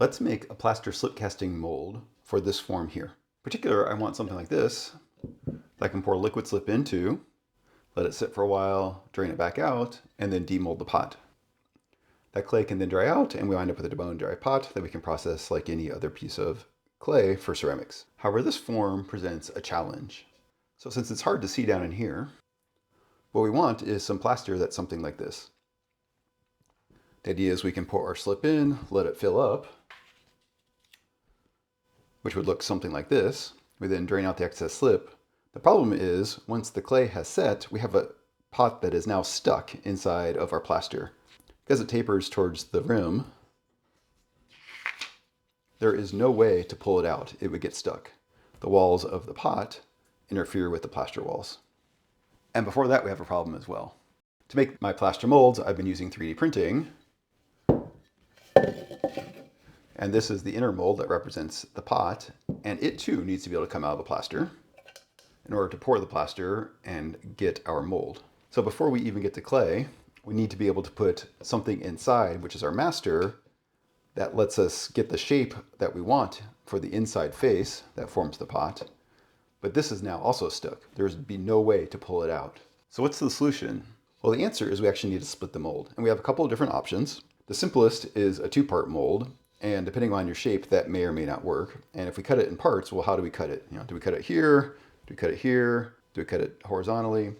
Let's make a plaster slip casting mold for this form here. In particular, I want something like this that I can pour liquid slip into, let it sit for a while, drain it back out, and then demold the pot. That clay can then dry out and we wind up with a deboned dry pot that we can process like any other piece of clay for ceramics. However, this form presents a challenge. So since it's hard to see down in here, what we want is some plaster that's something like this. The idea is we can pour our slip in, let it fill up, which would look something like this. We then drain out the excess slip. The problem is, once the clay has set, we have a pot that is now stuck inside of our plaster. Because it tapers towards the rim, there is no way to pull it out. It would get stuck. The walls of the pot interfere with the plaster walls. And before that, we have a problem as well. To make my plaster molds, I've been using 3D printing. And this is the inner mold that represents the pot, and it too needs to be able to come out of the plaster in order to pour the plaster and get our mold. So before we even get to clay, we need to be able to put something inside, which is our master, that lets us get the shape that we want for the inside face that forms the pot. But this is now also stuck. There's be no way to pull it out. So what's the solution? Well, the answer is we actually need to split the mold. And we have a couple of different options. The simplest is a 2-part mold. And depending on your shape, that may or may not work. And if we cut it in parts, well, how do we cut it? Do we cut it here? Do we cut it here? Do we cut it horizontally?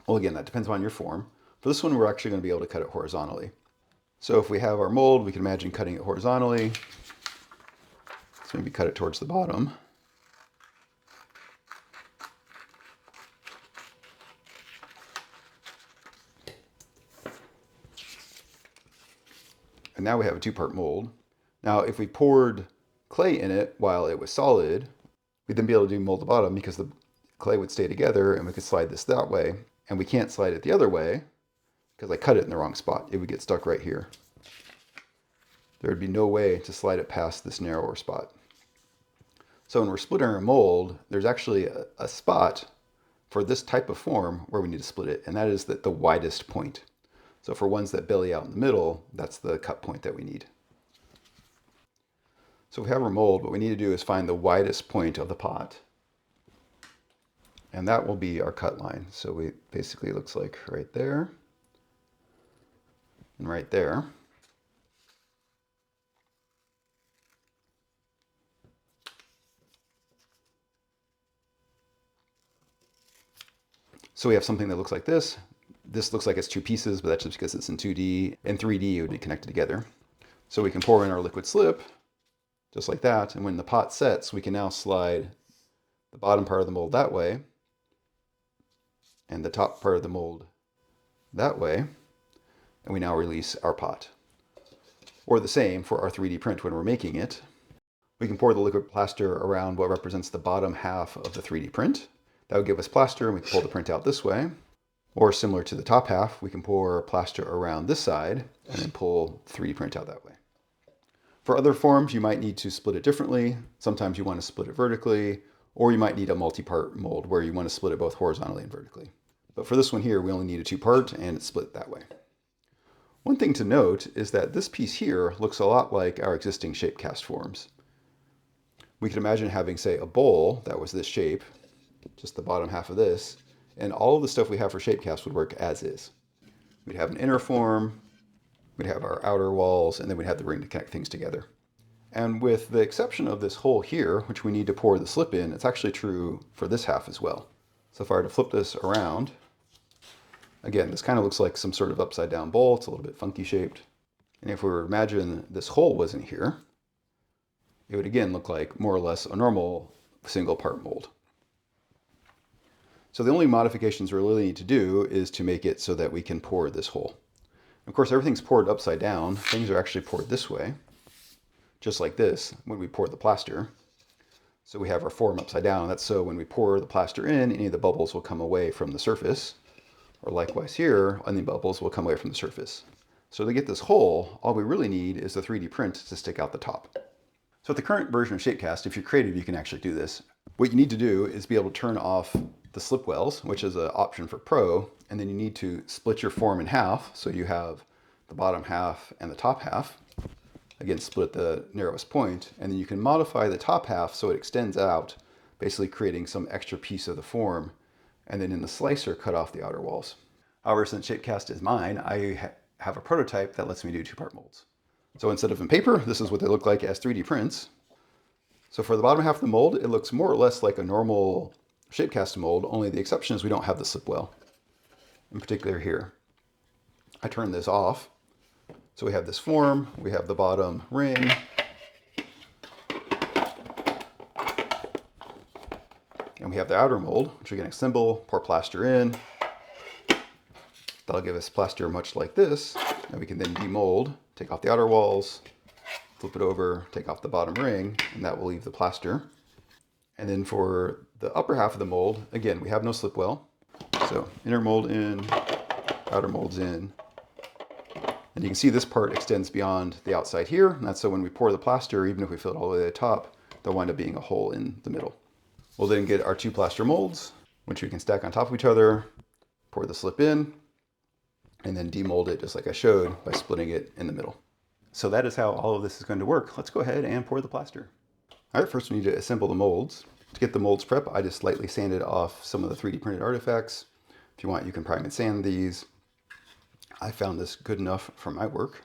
Well, again, that depends on your form. For this one, we're actually going to be able to cut it horizontally. So if we have our mold, we can imagine cutting it horizontally. So maybe cut it towards the bottom. And now we have a 2-part mold. Now, if we poured clay in it while it was solid, we'd then be able to demold the bottom because the clay would stay together and we could slide this that way. And we can't slide it the other way because I cut it in the wrong spot. It would get stuck right here. There would be no way to slide it past this narrower spot. So when we're splitting our mold, there's actually a spot for this type of form where we need to split it, and that is the widest point. So for ones that belly out in the middle, that's the cut point that we need. So if we have our mold, what we need to do is find the widest point of the pot. And that will be our cut line. So we basically, it looks like right there and right there. So we have something that looks like this. This looks like it's 2 pieces, but that's just because it's in 2D. In 3D, it would be connected together. So we can pour in our liquid slip, just like that. And when the pot sets, we can now slide the bottom part of the mold that way, and the top part of the mold that way. And we now release our pot. Or the same for our 3D print when we're making it. We can pour the liquid plaster around what represents the bottom half of the 3D print. That would give us plaster, and we can pull the print out this way. Or similar to the top half, we can pour plaster around this side and then pull 3D print out that way. For other forms, you might need to split it differently. Sometimes you want to split it vertically, or you might need a multi-part mold where you want to split it both horizontally and vertically. But for this one here, we only need a 2-part and it's split that way. One thing to note is that this piece here looks a lot like our existing shape cast forms. We could imagine having, say, a bowl that was this shape, just the bottom half of this, and all of the stuff we have for shapecast would work as is. We'd have an inner form, we'd have our outer walls, and then we'd have the ring to connect things together. And with the exception of this hole here, which we need to pour the slip in, it's actually true for this half as well. So if I were to flip this around, again, this kind of looks like some sort of upside down bowl. It's a little bit funky shaped. And if we were to imagine this hole wasn't here, it would again look like more or less a normal 1-part mold. So the only modifications we really need to do is to make it so that we can pour this hole. Of course, everything's poured upside down. Things are actually poured this way, just like this when we pour the plaster. So we have our form upside down. That's so when we pour the plaster in, any of the bubbles will come away from the surface. Or likewise here, any bubbles will come away from the surface. So to get this hole, all we really need is the 3D print to stick out the top. So with the current version of Shapecast, if you're creative, you can actually do this. What you need to do is be able to turn off the slip wells, which is an option for Pro, and then you need to split your form in half. So you have the bottom half and the top half. again, split at the narrowest point, and then you can modify the top half so it extends out, basically creating some extra piece of the form, and then in the slicer, cut off the outer walls. However, since Shapecast is mine, I have a prototype that lets me do two-part molds. So instead of in paper, this is what they look like as 3D prints. So for the bottom half of the mold, it looks more or less like a normal Shapecast mold, only the exception is we don't have the slip well, in particular here. I turn this off. So we have this form, we have the bottom ring, and we have the outer mold, which we can assemble, pour plaster in. That'll give us plaster much like this, and we can then demold, take off the outer walls, flip it over, take off the bottom ring, and that will leave the plaster. And then for the upper half of the mold, again, we have no slip well. So inner mold in, outer molds in. And you can see this part extends beyond the outside here. And that's so when we pour the plaster, even if we fill it all the way to the top, there'll wind up being a hole in the middle. We'll then get our two plaster molds, which we can stack on top of each other, pour the slip in, and then demold it just like I showed by splitting it in the middle. So that is how all of this is going to work. Let's go ahead and pour the plaster. All right, first we need to assemble the molds. To get the molds prep, I just lightly sanded off some of the 3D printed artifacts. If you want, you can prime and sand these. I found this good enough for my work.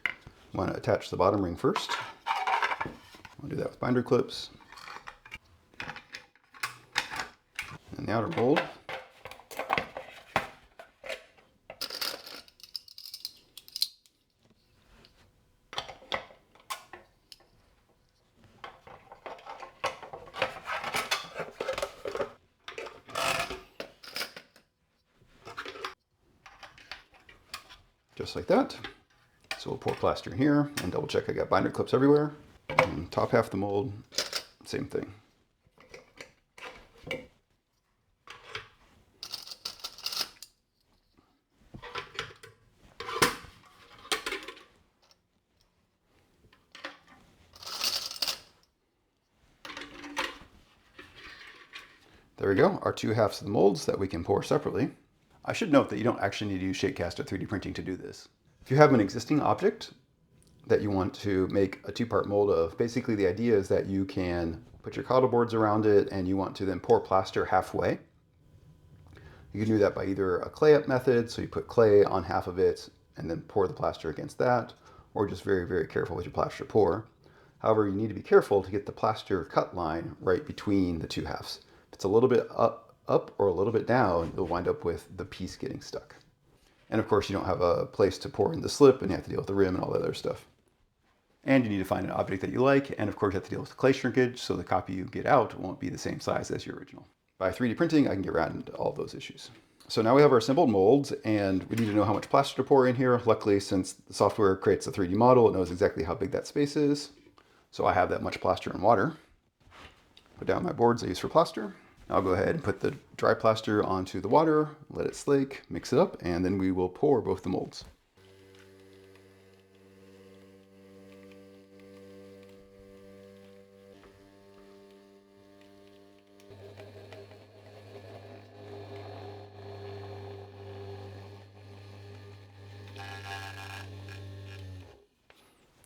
I want to attach the bottom ring first. I'll do that with binder clips. And the outer mold. Just like that. So we'll pour plaster in here and double check I got binder clips everywhere. And top half of the mold, same thing. There we go, our two halves of the molds that we can pour separately. I should note that you don't actually need to use Shapecast or 3D printing to do this. If you have an existing object that you want to make a two-part mold of, basically the idea is that you can put your coddle boards around it and you want to then pour plaster halfway. You can do that by either a clay up method, so you put clay on half of it and then pour the plaster against that, or just very, very careful with your plaster pour. However, you need to be careful to get the plaster cut line right between the two halves. If it's a little bit up or a little bit down, you'll wind up with the piece getting stuck. And of course, you don't have a place to pour in the slip and you have to deal with the rim and all that other stuff. And you need to find an object that you like, and of course you have to deal with the clay shrinkage, so the copy you get out won't be the same size as your original. By 3D printing, I can get around all of those issues. So now we have our assembled molds, and we need to know how much plaster to pour in here. Luckily, since the software creates a 3D model, it knows exactly how big that space is. So I have that much plaster and water. Put down my boards I use for plaster. I'll go ahead and put the dry plaster onto the water, let it slake, mix it up, and then we will pour both the molds.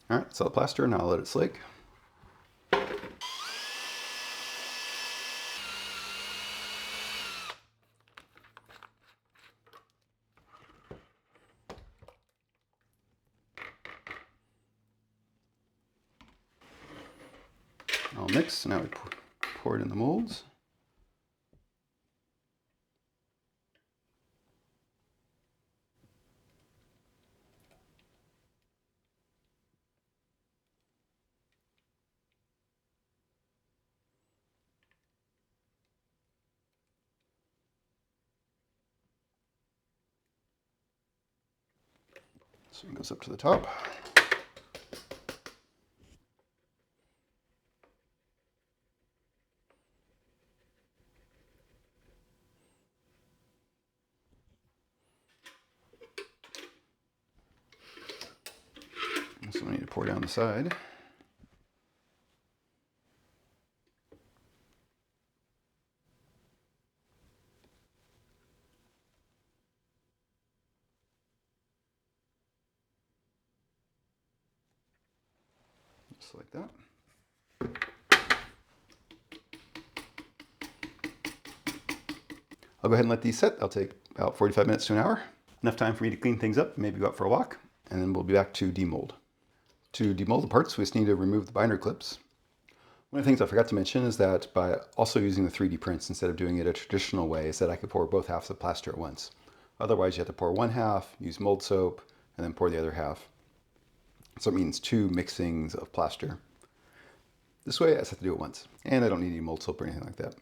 All right, so the plaster, now I'll let it slake. All mixed, now we pour it in the molds. So it goes up to the top. So we need to pour down the side. just like that. I'll go ahead and let these set. They'll take about 45 minutes to an hour. Enough time for me to clean things up, maybe go out for a walk, and then we'll be back to demold. To demold the parts, we just need to remove the binder clips. One of the things I forgot to mention is that by also using the 3D prints instead of doing it a traditional way is that I could pour both halves of plaster at once. Otherwise, you have to pour one half, use mold soap, and then pour the other half. So it means 2 mixings of plaster. This way, I just have to do it once. And I don't need any mold soap or anything like that.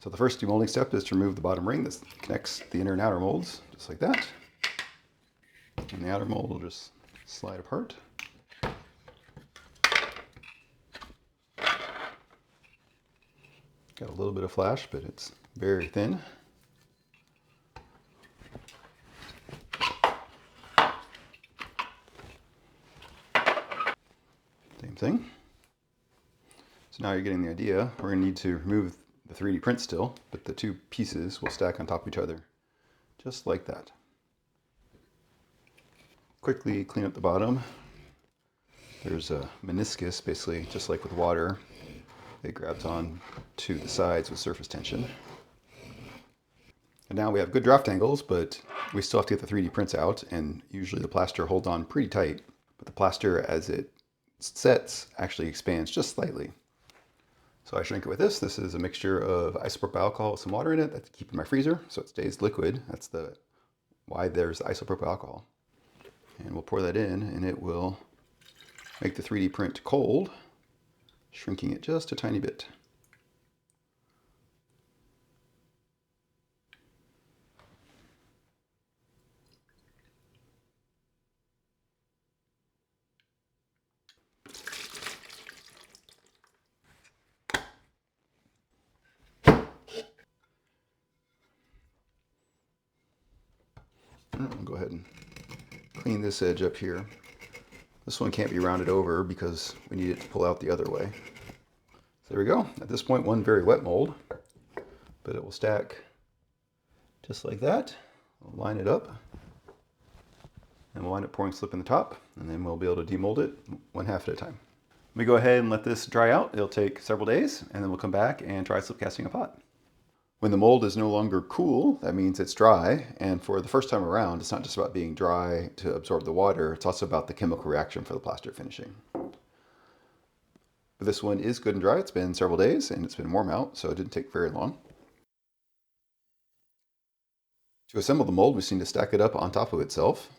So the first demolding step is to remove the bottom ring that connects the inner and outer molds, just like that. And the outer mold will just slide apart. Got a little bit of flash, but it's very thin. Same thing. So now you're getting the idea. We're going to need to remove the 3D print still, but the 2 pieces will stack on top of each other, just like that. Quickly clean up the bottom. There's a meniscus, basically, just like with water. It grabs on to the sides with surface tension. And now we have good draft angles, but we still have to get the 3D prints out, and usually the plaster holds on pretty tight, but the plaster, as it sets, actually expands just slightly. So I shrink it with this. This is a mixture of isopropyl alcohol with some water in it that I keep in my freezer so it stays liquid. That's why there's isopropyl alcohol. And we'll pour that in, and it will make the 3D print cold, shrinking it just a tiny bit. I'll go ahead and clean this edge up here. This one can't be rounded over because we need it to pull out the other way. So there we go. At this point, one very wet mold, but it will stack just like that. We'll line it up, and we'll wind up pouring slip in the top, and then we'll be able to demold it one half at a time. We go ahead and let this dry out. It'll take several days, and then we'll come back and try slip casting a pot. When the mold is no longer cool, that means it's dry. And for the first time around, it's not just about being dry to absorb the water, it's also about the chemical reaction for the plaster finishing. But this one is good and dry. It's been several days and it's been warm out, so it didn't take very long. To assemble the mold, we just need to stack it up on top of itself,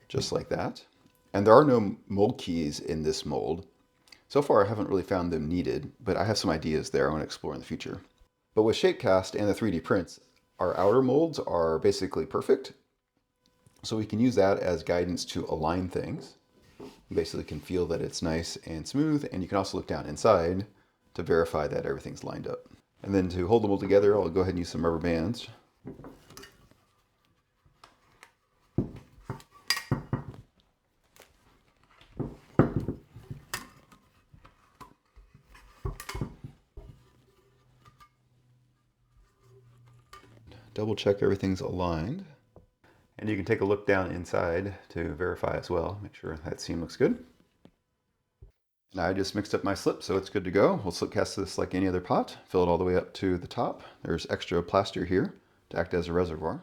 just like that. And there are no mold keys in this mold. So far, I haven't really found them needed, but I have some ideas there I want to explore in the future. But with Shapecast and the 3D prints, our outer molds are basically perfect. So we can use that as guidance to align things. You basically can feel that it's nice and smooth, and you can also look down inside to verify that everything's lined up. And then to hold them all together, I'll go ahead and use some rubber bands. Double check everything's aligned. And you can take a look down inside to verify as well. Make sure that seam looks good. And I just mixed up my slip, so it's good to go. We'll slip cast this like any other pot. Fill it all the way up to the top. There's extra plaster here to act as a reservoir.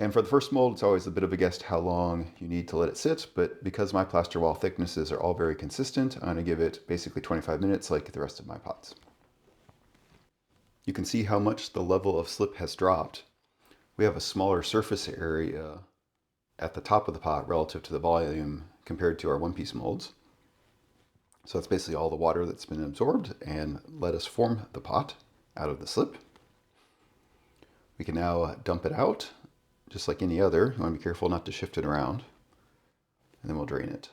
And for the first mold, it's always a bit of a guess how long you need to let it sit, but because my plaster wall thicknesses are all very consistent, I'm gonna give it basically 25 minutes like the rest of my pots. You can see how much the level of slip has dropped. We have a smaller surface area at the top of the pot relative to the volume compared to our one-piece molds. So that's basically all the water that's been absorbed and let us form the pot out of the slip. We can now dump it out just like any other. You want to be careful not to shift it around, and then we'll drain it.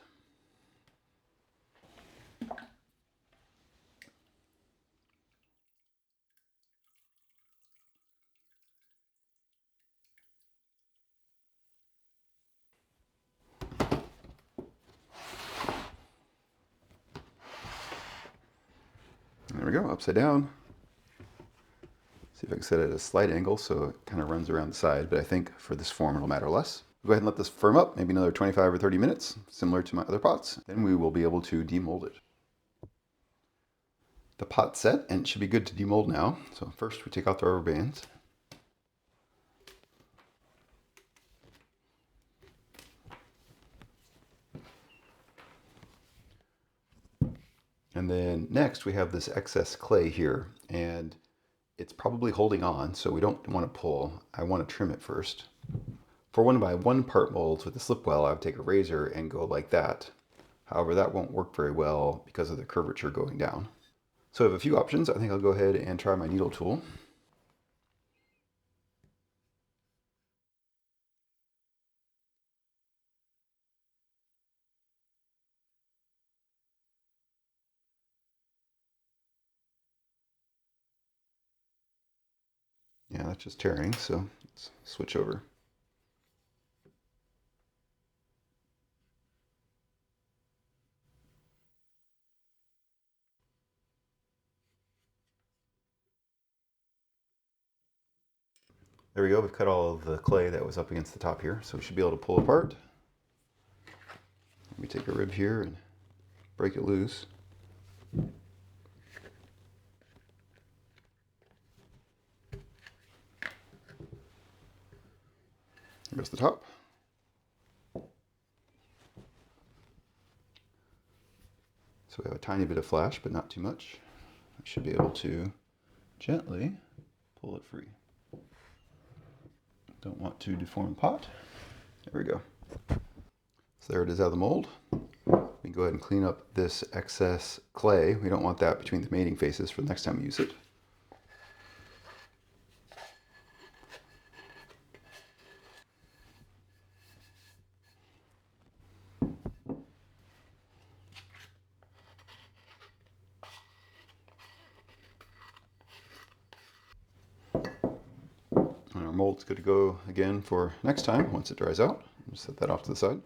There we go, upside down. See if I can set it at a slight angle so it kind of runs around the side, but I think for this form it'll matter less. Go ahead and let this firm up, maybe another 25 or 30 minutes, similar to my other pots. Then we will be able to demold it. The pot's set and it should be good to demold now. So first we take out the rubber bands. And then next we have this excess clay here, and it's probably holding on, so we don't want to pull. I want to trim it first. For 1 part molds with the slip well, I would take a razor and go like that. However, that won't work very well because of the curvature going down. So I have a few options. I think I'll go ahead and try my needle tool. Yeah, that's just tearing, so let's switch over. There we go, we've cut all of the clay that was up against the top here, so we should be able to pull apart. Let me take a rib here and break it loose. There's the top. So we have a tiny bit of flash, but not too much. I should be able to gently pull it free. Don't want to deform the pot. There we go. So there it is out of the mold. We can go ahead and clean up this excess clay. We don't want that between the mating faces for the next time we use it. And our mold's good to go again for next time once it dries out. Just set that off to the side.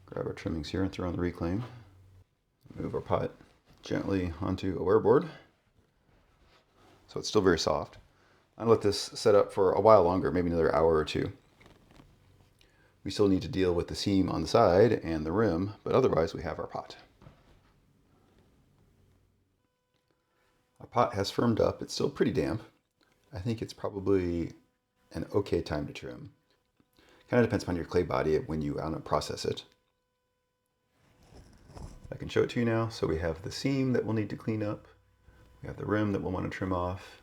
Grab our trimmings here and throw on the reclaim. Move our pot gently onto a wear board. So it's still very soft. I'll let this set up for a while longer, maybe another hour or two. We still need to deal with the seam on the side and the rim, but otherwise we have our pot. Our pot has firmed up. It's still pretty damp. I think it's probably an okay time to trim. Kind of depends on your clay body when you want to process it. I can show it to you now. So we have the seam that we'll need to clean up. We have the rim that we'll want to trim off.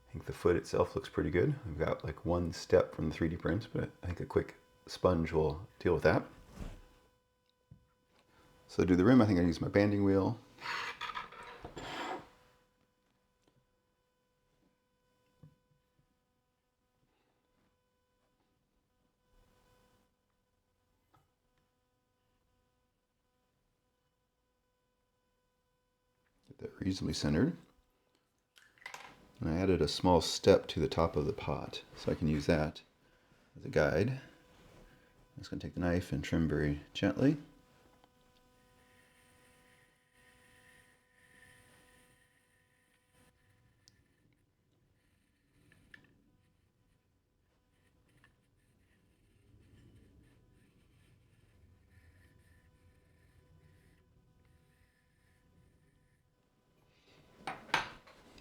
I think the foot itself looks pretty good. We've got like one step from the 3D print, but I think a quick sponge will deal with that. So to do the rim, I think I use my banding wheel. Get that reasonably centered. And I added a small step to the top of the pot, so I can use that as a guide. I'm just going to take the knife and trim very gently.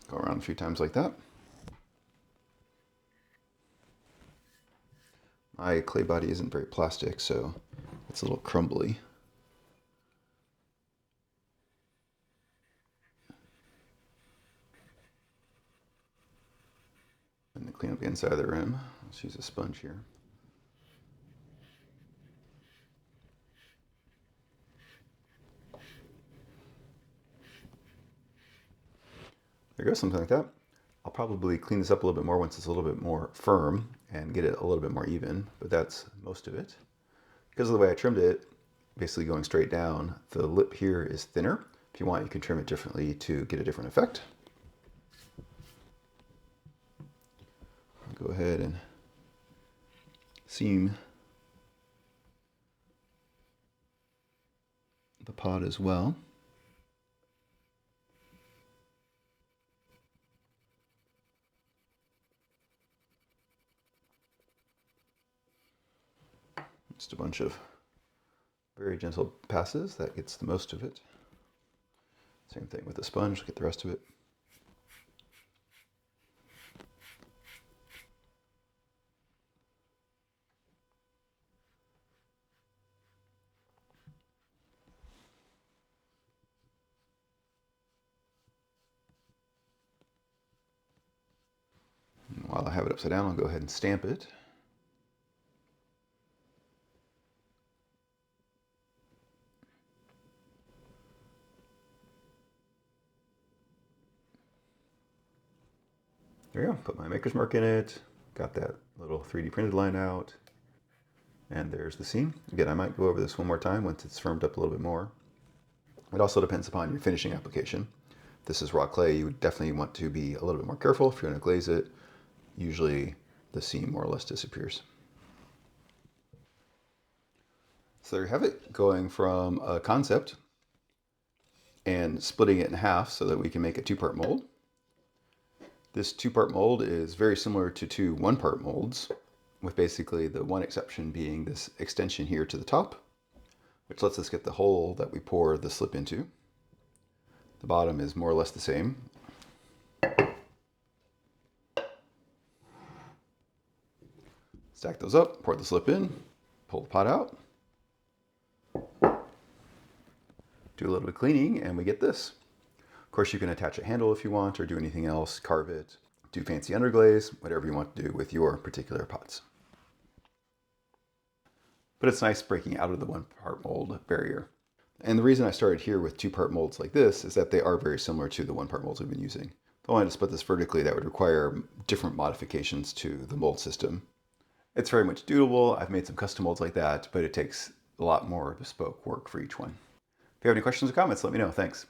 Go around a few times like that. My clay body isn't very plastic, so it's a little crumbly. And to clean up the inside of the rim, let's use a sponge here. There goes, something like that. I'll probably clean this up a little bit more once it's a little bit more firm and get it a little bit more even, but that's most of it. Because of the way I trimmed it, basically going straight down, the lip here is thinner. If you want, you can trim it differently to get a different effect. I'll go ahead and seam the pot as well. Just a bunch of very gentle passes, that gets the most of it. Same thing with the sponge, get the rest of it. And while I have it upside down, I'll go ahead and stamp it. There we go, put my maker's mark in it, got that little 3D printed line out, and there's the seam. Again, I might go over this one more time once it's firmed up a little bit more. It also depends upon your finishing application. If this is raw clay, you would definitely want to be a little bit more careful. If you're going to glaze it, usually the seam more or less disappears. So there you have it, going from a concept and splitting it in half so that we can make a two-part mold. This two-part mold is very similar to two one-part molds, with basically the one exception being this extension here to the top, which lets us get the hole that we pour the slip into. The bottom is more or less the same. Stack those up, pour the slip in, pull the pot out, do a little bit of cleaning, and we get this. Of course, you can attach a handle if you want, or do anything else, carve it, do fancy underglaze, whatever you want to do with your particular pots. But it's nice breaking out of the one-part mold barrier. And the reason I started here with two-part molds like this is that they are very similar to the one-part molds we've been using. If I wanted to split this vertically, that would require different modifications to the mold system. It's very much doable. I've made some custom molds like that, but it takes a lot more bespoke work for each one. If you have any questions or comments, let me know. Thanks.